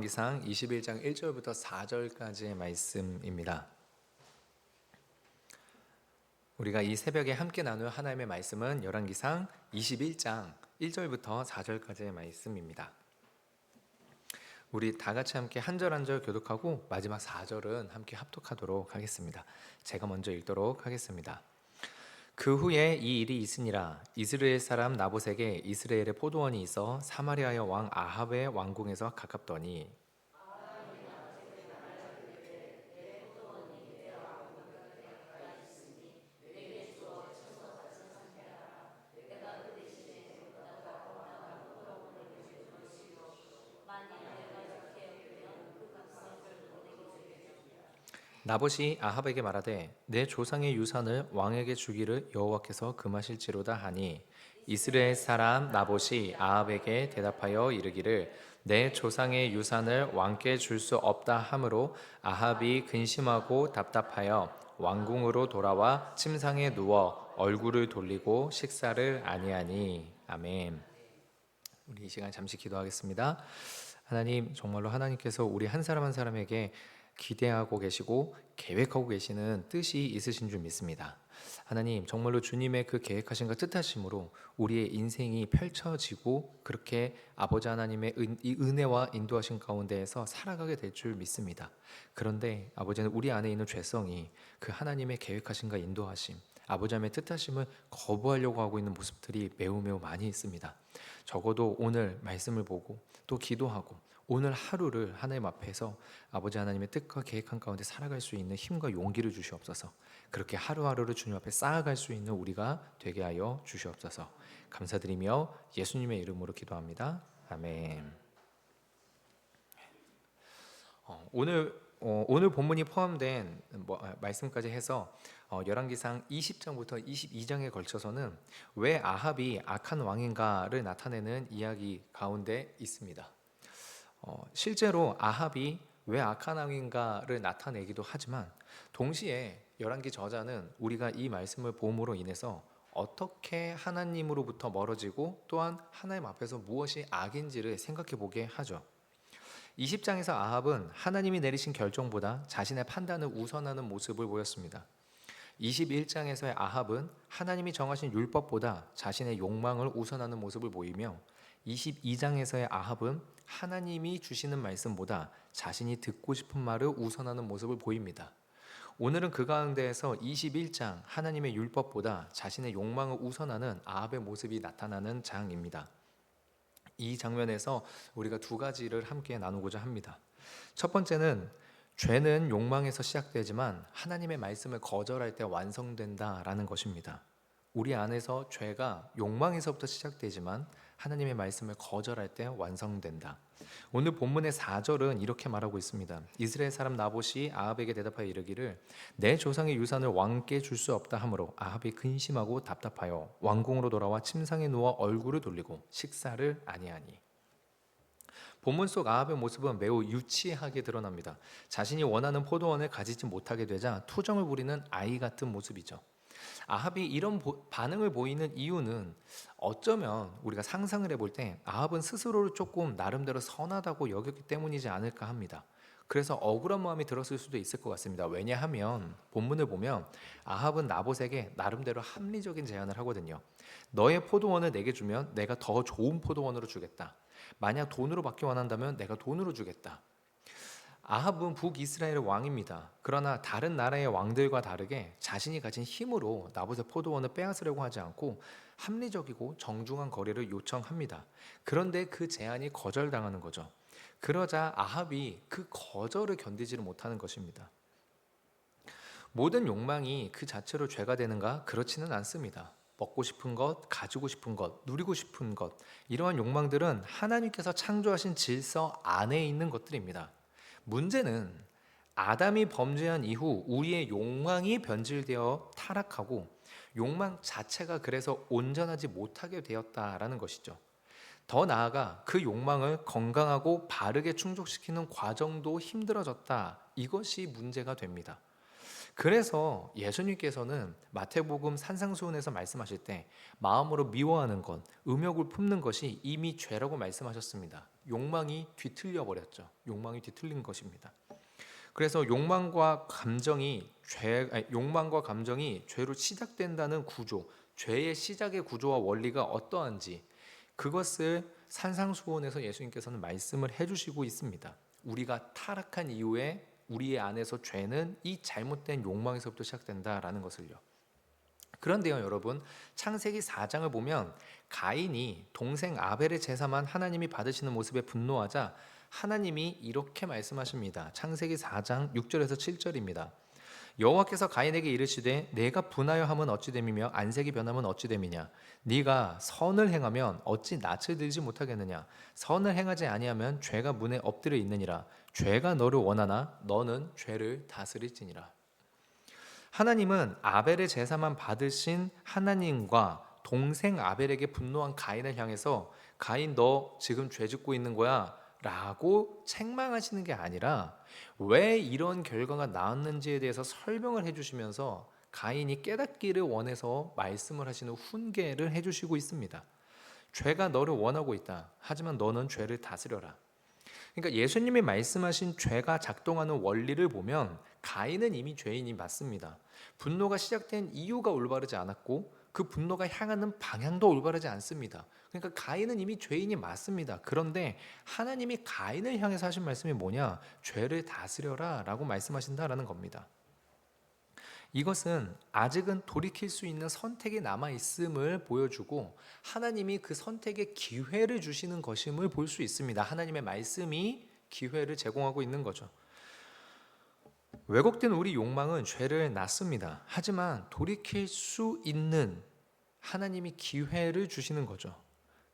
기상 21장 1절부터 4절까지의 말씀입니다. 우리가 이 새벽에 함께 나눌 하나님의 말씀은 열왕기상 21장 1절부터 4절까지의 말씀입니다. 우리 다 같이 함께 한 절 한 절 교독하고 마지막 4절은 함께 합독하도록 하겠습니다. 제가 먼저 읽도록 하겠습니다. 그 후에 이 일이 있으니라. 이스라엘 사람 나봇에게 이스라엘의 포도원이 있어 사마리아의 왕 아합의 왕궁에서 가깝더니 나봇이 아합에게 말하되 내 조상의 유산을 왕에게 주기를 여호와께서 금하실지로다 하니 이스라엘 사람 나봇이 아합에게 대답하여 이르기를 내 조상의 유산을 왕께 줄 수 없다 하므로 아합이 근심하고 답답하여 왕궁으로 돌아와 침상에 누워 얼굴을 돌리고 식사를 아니하니. 아멘. 우리 이 시간 잠시 기도하겠습니다. 하나님, 정말로 하나님께서 우리 한 사람 한 사람에게 기대하고 계시고 계획하고 계시는 뜻이 있으신 줄 믿습니다. 하나님, 정말로 주님의 그 계획하신과 뜻하심으로 우리의 인생이 펼쳐지고 그렇게 아버지 하나님의 이 은혜와 인도하신 가운데에서 살아가게 될 줄 믿습니다. 그런데 아버지는 우리 안에 있는 죄성이 그 하나님의 계획하신과 인도하심, 아버지 하나님의 뜻하심을 거부하려고 하고 있는 모습들이 매우 많이 있습니다. 적어도 오늘 말씀을 보고 또 기도하고 오늘 하루를 하나님 앞에서 아버지 하나님의 뜻과 계획한 가운데 살아갈 수 있는 힘과 용기를 주시옵소서. 그렇게 하루하루를 주님 앞에 쌓아갈 수 있는 우리가 되게 하여 주시옵소서. 감사드리며 예수님의 이름으로 기도합니다. 아멘. 오늘 본문이 포함된 말씀까지 해서 열왕기상 20장부터 22장에 걸쳐서는 왜 아합이 악한 왕인가를 나타내는 이야기 가운데 있습니다. 실제로 아합이 왜 악한 왕인가를 나타내기도 하지만 동시에 열왕기 저자는 우리가 이 말씀을 봄으로 인해서 어떻게 하나님으로부터 멀어지고 또한 하나님 앞에서 무엇이 악인지를 생각해 보게 하죠. 20장에서 아합은 하나님이 내리신 결정보다 자신의 판단을 우선하는 모습을 보였습니다. 21장에서의 아합은 하나님이 정하신 율법보다 자신의 욕망을 우선하는 모습을 보이며 22장에서의 아합은 하나님이 주시는 말씀보다 자신이 듣고 싶은 말을 우선하는 모습을 보입니다. 오늘은 그 가운데에서 21장 하나님의 율법보다 자신의 욕망을 우선하는 아합의 모습이 나타나는 장입니다. 이 장면에서 우리가 두 가지를 함께 나누고자 합니다. 첫 번째는 죄는 욕망에서 시작되지만 하나님의 말씀을 거절할 때 완성된다라는 것입니다. 우리 안에서 죄가 욕망에서부터 시작되지만 하나님의 말씀을 거절할 때 완성된다. 오늘 본문의 4절은 이렇게 말하고 있습니다. 이스라엘 사람 나봇이 아합에게 대답하여 이르기를 내 조상의 유산을 왕께 줄 수 없다 하므로 아합이 근심하고 답답하여 왕궁으로 돌아와 침상에 누워 얼굴을 돌리고 식사를 아니하니. 본문 속 아합의 모습은 매우 유치하게 드러납니다. 자신이 원하는 포도원을 가지지 못하게 되자 투정을 부리는 아이 같은 모습이죠. 아합이 이런 반응을 보이는 이유는 어쩌면 우리가 상상을 해볼 때 아합은 스스로를 조금 나름대로 선하다고 여겼기 때문이지 않을까 합니다. 그래서 억울한 마음이 들었을 수도 있을 것 같습니다. 왜냐하면 본문을 보면 아합은 나봇에게 나름대로 합리적인 제안을 하거든요. 너의 포도원을 내게 주면 내가 더 좋은 포도원으로 주겠다. 만약 돈으로 받기 원한다면 내가 돈으로 주겠다. 아합은 북이스라엘의 왕입니다. 그러나 다른 나라의 왕들과 다르게 자신이 가진 힘으로 나봇의 포도원을 빼앗으려고 하지 않고 합리적이고 정중한 거래를 요청합니다. 그런데 그 제안이 거절당하는 거죠. 그러자 아합이 그 거절을 견디지를 못하는 것입니다. 모든 욕망이 그 자체로 죄가 되는가? 그렇지는 않습니다. 먹고 싶은 것, 가지고 싶은 것, 누리고 싶은 것, 이러한 욕망들은 하나님께서 창조하신 질서 안에 있는 것들입니다. 문제는 아담이 범죄한 이후 우리의 욕망이 변질되어 타락하고 욕망 자체가 그래서 온전하지 못하게 되었다라는 것이죠. 더 나아가 그 욕망을 건강하고 바르게 충족시키는 과정도 힘들어졌다. 이것이 문제가 됩니다. 그래서 예수님께서는 마태복음 산상수훈에서 말씀하실 때 마음으로 미워하는 것, 음욕을 품는 것이 이미 죄라고 말씀하셨습니다. 욕망이 뒤틀려 버렸죠. 욕망이 뒤틀린 것입니다. 그래서 욕망과 감정이 죄로 시작된다는 구조, 죄의 시작의 구조와 원리가 어떠한지 그것을 산상수훈에서 예수님께서는 말씀을 해주시고 있습니다. 우리가 타락한 이후에 우리의 안에서 죄는 이 잘못된 욕망에서부터 시작된다라는 것을요. 그런데요, 여러분, 창세기 4장을 보면 가인이 동생 아벨의 제사만 하나님이 받으시는 모습에 분노하자 하나님이 이렇게 말씀하십니다. 창세기 4장 6절에서 7절입니다. 여호와께서 가인에게 이르시되 내가 분하여 함은 어찌 됨이며 안색이 변함은 어찌 됨이냐 네가 선을 행하면 어찌 낯을 들지 못하겠느냐 선을 행하지 아니하면 죄가 문에 엎드려 있느니라 죄가 너를 원하나 너는 죄를 다스릴지니라. 하나님은 아벨의 제사만 받으신 하나님과 동생 아벨에게 분노한 가인을 향해서 가인 너 지금 죄 짓고 있는 거야 라고 책망하시는 게 아니라 왜 이런 결과가 나왔는지에 대해서 설명을 해주시면서 가인이 깨닫기를 원해서 말씀을 하시는 훈계를 해주시고 있습니다. 죄가 너를 원하고 있다. 하지만 너는 죄를 다스려라. 그러니까 예수님이 말씀하신 죄가 작동하는 원리를 보면 가인은 이미 죄인이 맞습니다. 분노가 시작된 이유가 올바르지 않았고 그 분노가 향하는 방향도 올바르지 않습니다. 그러니까 가인은 이미 죄인이 맞습니다. 그런데 하나님이 가인을 향해서 하신 말씀이 뭐냐? 죄를 다스려라 라고 말씀하신다라는 겁니다. 이것은 아직은 돌이킬 수 있는 선택이 남아있음을 보여주고 하나님이 그 선택에 기회를 주시는 것임을 볼 수 있습니다. 하나님의 말씀이 기회를 제공하고 있는 거죠. 왜곡된 우리 욕망은 죄를 낳습니다. 하지만 돌이킬 수 있는 하나님이 기회를 주시는 거죠.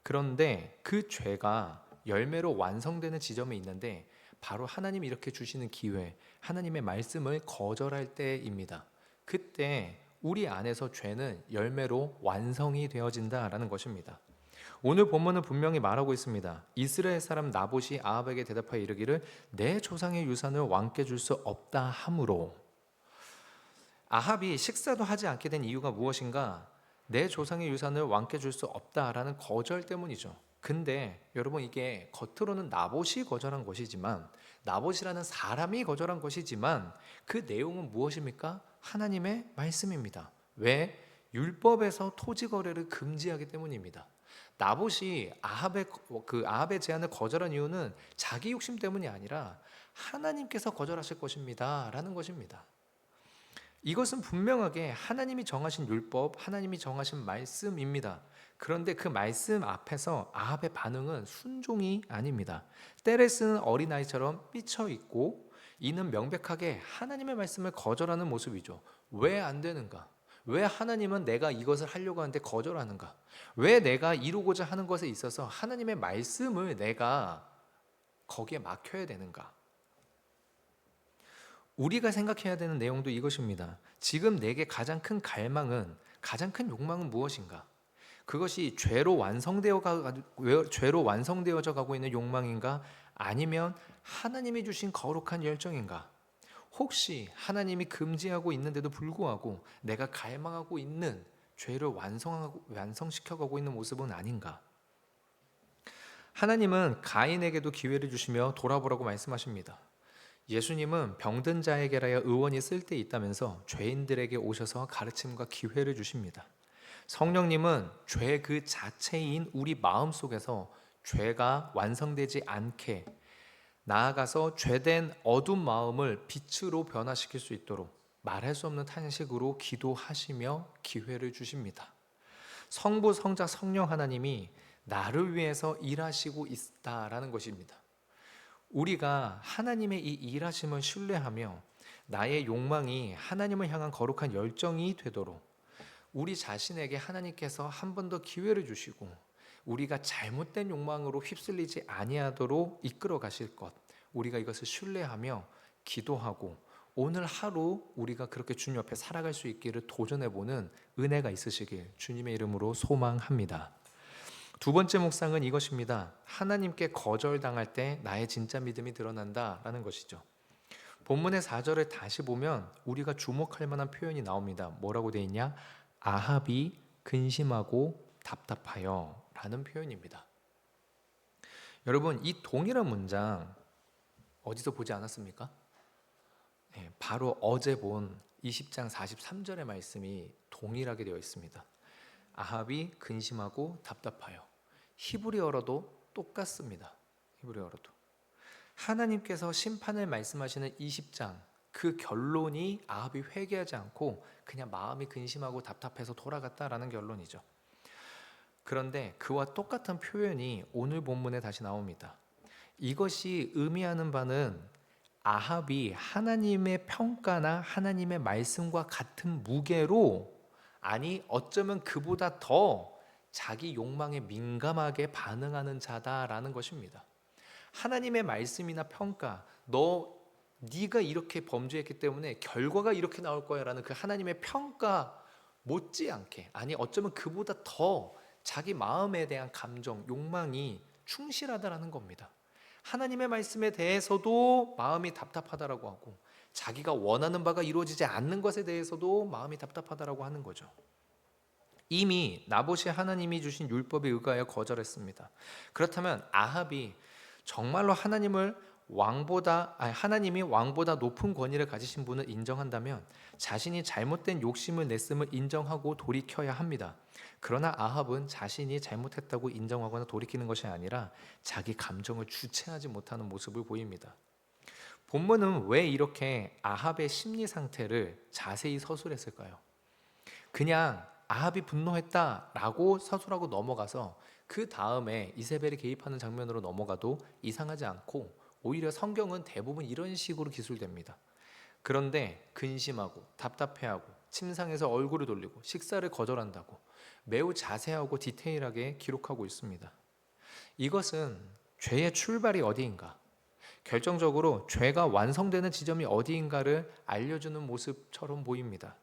그런데 그 죄가 열매로 완성되는 지점에 있는데 바로 하나님이 이렇게 주시는 기회, 하나님의 말씀을 거절할 때입니다. 그때 우리 안에서 죄는 열매로 완성이 되어진다라는 것입니다. 오늘 본문은 분명히 말하고 있습니다. 이스라엘 사람 나봇이 아합에게 대답하여 이르기를 내 조상의 유산을 왕께 줄 수 없다 하므로. 아합이 식사도 하지 않게 된 이유가 무엇인가? 내 조상의 유산을 왕께 줄 수 없다라는 거절 때문이죠. 근데 여러분 이게 겉으로는 나봇이 거절한 것이지만 나봇이라는 사람이 거절한 것이지만 그 내용은 무엇입니까? 하나님의 말씀입니다. 왜? 율법에서 토지 거래를 금지하기 때문입니다. 나봇이 아합의 제안을 거절한 이유는 자기 욕심 때문이 아니라 하나님께서 거절하실 것입니다라는 것입니다. 이것은 분명하게 하나님이 정하신 율법, 하나님이 정하신 말씀입니다. 그런데 그 말씀 앞에서 아합의 반응은 순종이 아닙니다. 떼를 쓰는 어린아이처럼 삐쳐있고 이는 명백하게 하나님의 말씀을 거절하는 모습이죠. 왜 안 되는가? 왜 하나님은 내가 이것을 하려고 하는데 거절하는가? 왜 내가 이루고자 하는 것에 있어서 하나님의 말씀을 내가 거기에 막혀야 되는가? 우리가 생각해야 되는 내용도 이것입니다. 지금 내게 가장 큰 갈망은, 가장 큰 욕망은 무엇인가? 그것이 죄로 완성되어져 가고 있는 욕망인가? 아니면 하나님이 주신 거룩한 열정인가? 혹시 하나님이 금지하고 있는데도 불구하고 내가 갈망하고 있는 죄를 완성시켜가고 있는 모습은 아닌가? 하나님은 가인에게도 기회를 주시며 돌아보라고 말씀하십니다. 예수님은 병든 자에게라야 의원이 쓸데 있다면서 죄인들에게 오셔서 가르침과 기회를 주십니다. 성령님은 죄 그 자체인 우리 마음 속에서 죄가 완성되지 않게 나아가서 죄된 어두운 마음을 빛으로 변화시킬 수 있도록 말할 수 없는 탄식으로 기도하시며 기회를 주십니다. 성부, 성자, 성령 하나님이 나를 위해서 일하시고 있다라는 것입니다. 우리가 하나님의 이 일하심을 신뢰하며 나의 욕망이 하나님을 향한 거룩한 열정이 되도록 우리 자신에게 하나님께서 한 번 더 기회를 주시고 우리가 잘못된 욕망으로 휩쓸리지 아니하도록 이끌어 가실 것, 우리가 이것을 신뢰하며 기도하고 오늘 하루 우리가 그렇게 주님 옆에 살아갈 수 있기를 도전해보는 은혜가 있으시길 주님의 이름으로 소망합니다. 두 번째 묵상은 이것입니다. 하나님께 거절당할 때 나의 진짜 믿음이 드러난다라는 것이죠. 본문의 4절을 다시 보면 우리가 주목할 만한 표현이 나옵니다. 뭐라고 되어 있냐? 아합이 근심하고 답답하여 라는 표현입니다. 여러분, 이 동일한 문장 어디서 보지 않았습니까? 네, 바로 어제 본 20장 43절의 말씀이 동일하게 되어 있습니다. 아합이 근심하고 답답하여. 히브리어로도 똑같습니다. 히브리어로도. 하나님께서 심판을 말씀하시는 20장, 그 결론이 아합이 회개하지 않고 그냥 마음이 근심하고 답답해서 돌아갔다라는 결론이죠. 그런데 그와 똑같은 표현이 오늘 본문에 다시 나옵니다. 이것이 의미하는 바는 아합이 하나님의 평가나 하나님의 말씀과 같은 무게로, 아니 어쩌면 그보다 더 자기 욕망에 민감하게 반응하는 자다라는 것입니다. 하나님의 말씀이나 평가, 네가 이렇게 범죄했기 때문에 결과가 이렇게 나올 거야라는 그 하나님의 평가 못지않게, 아니 어쩌면 그보다 더 자기 마음에 대한 감정, 욕망이 충실하다라는 겁니다. 하나님의 말씀에 대해서도 마음이 답답하다라고 하고, 자기가 원하는 바가 이루어지지 않는 것에 대해서도 마음이 답답하다라고 하는 거죠. 이미 나봇이 하나님이 주신 율법에 의하여 거절했습니다. 그렇다면 아합이 정말로 하나님이 왕보다 높은 권위를 가지신 분을 인정한다면 자신이 잘못된 욕심을 냈음을 인정하고 돌이켜야 합니다. 그러나 아합은 자신이 잘못했다고 인정하거나 돌이키는 것이 아니라 자기 감정을 주체하지 못하는 모습을 보입니다. 본문은 왜 이렇게 아합의 심리 상태를 자세히 서술했을까요? 그냥 아합이 분노했다라고 서술하고 넘어가서 그 다음에 이세벨이 개입하는 장면으로 넘어가도 이상하지 않고, 오히려 성경은 대부분 이런 식으로 기술됩니다. 그런데 근심하고 답답해하고 침상에서 얼굴을 돌리고 식사를 거절한다고 매우 자세하고 디테일하게 기록하고 있습니다. 이것은 죄의 출발이 어디인가, 결정적으로 죄가 완성되는 지점이 어디인가를 알려주는 모습처럼 보입니다.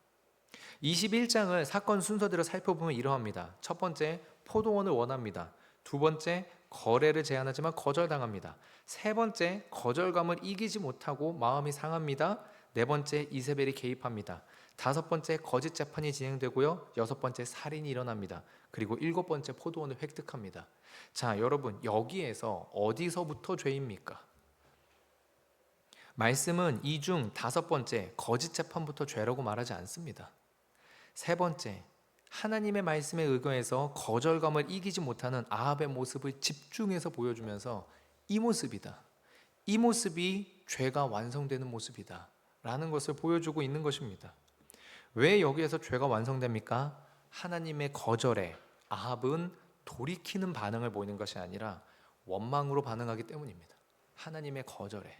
21장을 사건 순서대로 살펴보면 이러합니다. 첫 번째, 포도원을 원합니다. 두 번째, 거래를 제안하지만 거절당합니다. 세 번째, 거절감을 이기지 못하고 마음이 상합니다. 네 번째, 이세벨이 개입합니다. 다섯 번째, 거짓 재판이 진행되고요. 여섯 번째, 살인이 일어납니다. 그리고 일곱 번째, 포도원을 획득합니다. 자, 여러분, 여기에서 어디서부터 죄입니까? 말씀은 이 중 다섯 번째, 거짓 재판부터 죄라고 말하지 않습니다. 세 번째, 하나님의 말씀에 의거해서 거절감을 이기지 못하는 아합의 모습을 집중해서 보여주면서 이 모습이다, 이 모습이 죄가 완성되는 모습이다 라는 것을 보여주고 있는 것입니다. 왜 여기에서 죄가 완성됩니까? 하나님의 거절에 아합은 돌이키는 반응을 보이는 것이 아니라 원망으로 반응하기 때문입니다. 하나님의 거절에.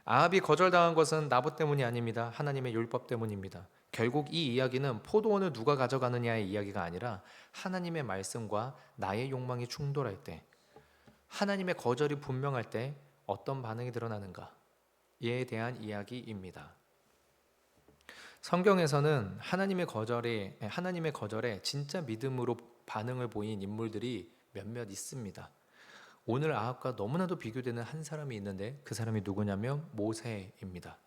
아합이 거절당한 것은 나봇 때문이 아닙니다. 하나님의 율법 때문입니다. 결국 이 이야기는 포도원을 누가 가져가느냐의 이야기가 아니라 하나님의 말씀과 나의 욕망이 충돌할 때, 하나님의 거절이 분명할 때 어떤 반응이 드러나는가에 대한 이야기입니다. 성경에서는 하나님의 거절에 진짜 믿음으로 반응을 보인 인물들이 몇몇 있습니다. 오늘 아합과 너무나도 비교되는 한 사람이 있는데 그 사람이 누구냐면 모세입니다.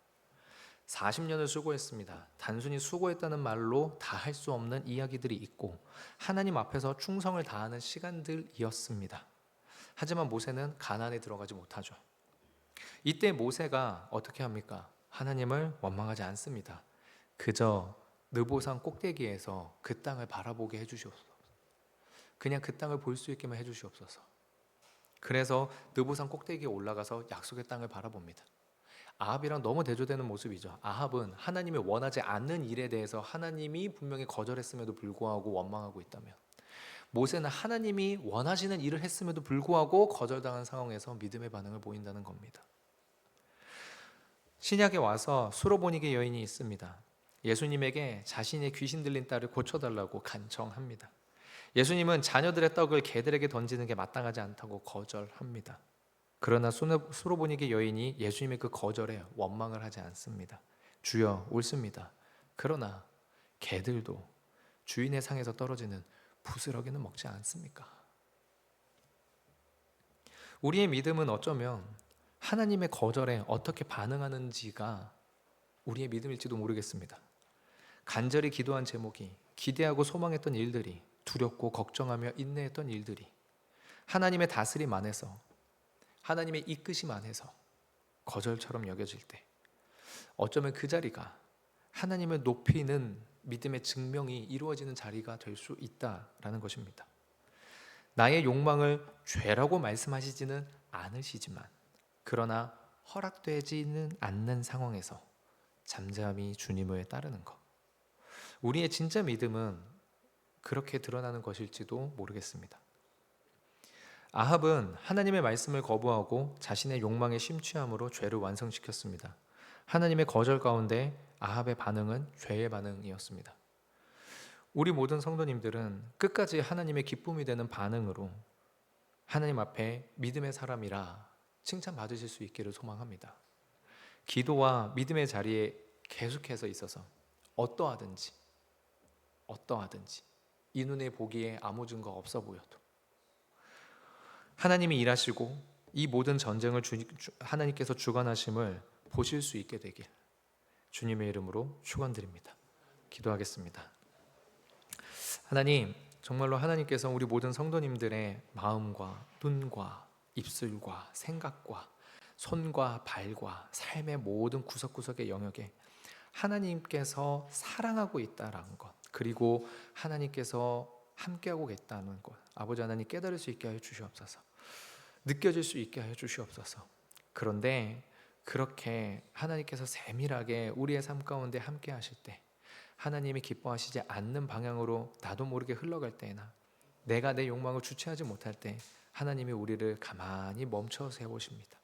40년을 수고했습니다. 단순히 수고했다는 말로 다 할 수 없는 이야기들이 있고 하나님 앞에서 충성을 다하는 시간들이었습니다. 하지만 모세는 가나안에 들어가지 못하죠. 이때 모세가 어떻게 합니까? 하나님을 원망하지 않습니다. 그저 느보산 꼭대기에서 그 땅을 바라보게 해주시옵소서. 그냥 그 땅을 볼 수 있게만 해주시옵소서. 그래서 느보산 꼭대기에 올라가서 약속의 땅을 바라봅니다. 아합이랑 너무 대조되는 모습이죠. 아합은 하나님이 원하지 않는 일에 대해서 하나님이 분명히 거절했음에도 불구하고 원망하고 있다면, 모세는 하나님이 원하시는 일을 했음에도 불구하고 거절당한 상황에서 믿음의 반응을 보인다는 겁니다. 신약에 와서 수로보니게 여인이 있습니다. 예수님에게 자신의 귀신 들린 딸을 고쳐달라고 간청합니다. 예수님은 자녀들의 떡을 개들에게 던지는 게 마땅하지 않다고 거절합니다. 그러나 수로보니게 여인이 예수님의 그 거절에 원망을 하지 않습니다. 주여, 옳습니다. 그러나 개들도 주인의 상에서 떨어지는 부스러기는 먹지 않습니까? 우리의 믿음은 어쩌면 하나님의 거절에 어떻게 반응하는지가 우리의 믿음일지도 모르겠습니다. 간절히 기도한 제목이, 기대하고 소망했던 일들이, 두렵고 걱정하며 인내했던 일들이 하나님의 다스림 안에서, 하나님의 이끄심 안에서 거절처럼 여겨질 때 어쩌면 그 자리가 하나님을 높이는 믿음의 증명이 이루어지는 자리가 될 수 있다라는 것입니다. 나의 욕망을 죄라고 말씀하시지는 않으시지만, 그러나 허락되지는 않는 상황에서 잠잠히 주님을 따르는 것, 우리의 진짜 믿음은 그렇게 드러나는 것일지도 모르겠습니다. 아합은 하나님의 말씀을 거부하고 자신의 욕망에 심취함으로 죄를 완성시켰습니다. 하나님의 거절 가운데 아합의 반응은 죄의 반응이었습니다. 우리 모든 성도님들은 끝까지 하나님의 기쁨이 되는 반응으로 하나님 앞에 믿음의 사람이라 칭찬받으실 수 있기를 소망합니다. 기도와 믿음의 자리에 계속해서 있어서 어떠하든지 이 눈에 보기에 아무 증거 없어 보여도 하나님이 일하시고 이 모든 전쟁을 하나님께서 주관하심을 보실 수 있게 되길 주님의 이름으로 축원드립니다. 기도하겠습니다. 하나님, 정말로 하나님께서 우리 모든 성도님들의 마음과 눈과 입술과 생각과 손과 발과 삶의 모든 구석구석의 영역에 하나님께서 사랑하고 있다라는 것, 그리고 하나님께서 함께하고 계시다는 것, 아버지 하나님 깨달을 수 있게 하여 주시옵소서. 느껴질 수 있게 하여 주시옵소서. 그런데 그렇게 하나님께서 세밀하게 우리의 삶 가운데 함께 하실 때, 하나님이 기뻐하시지 않는 방향으로 나도 모르게 흘러갈 때나 내가 내 욕망을 주체하지 못할 때 하나님이 우리를 가만히 멈춰 세우십니다.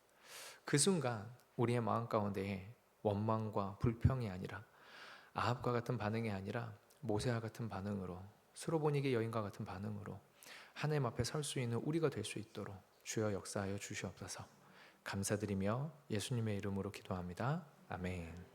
그 순간 우리의 마음 가운데에 원망과 불평이 아니라, 아합과 같은 반응이 아니라 모세와 같은 반응으로, 수로보니게 여인과 같은 반응으로 하나님 앞에 설 수 있는 우리가 될 수 있도록 주여 역사하여 주시옵소서. 감사드리며 예수님의 이름으로 기도합니다. 아멘.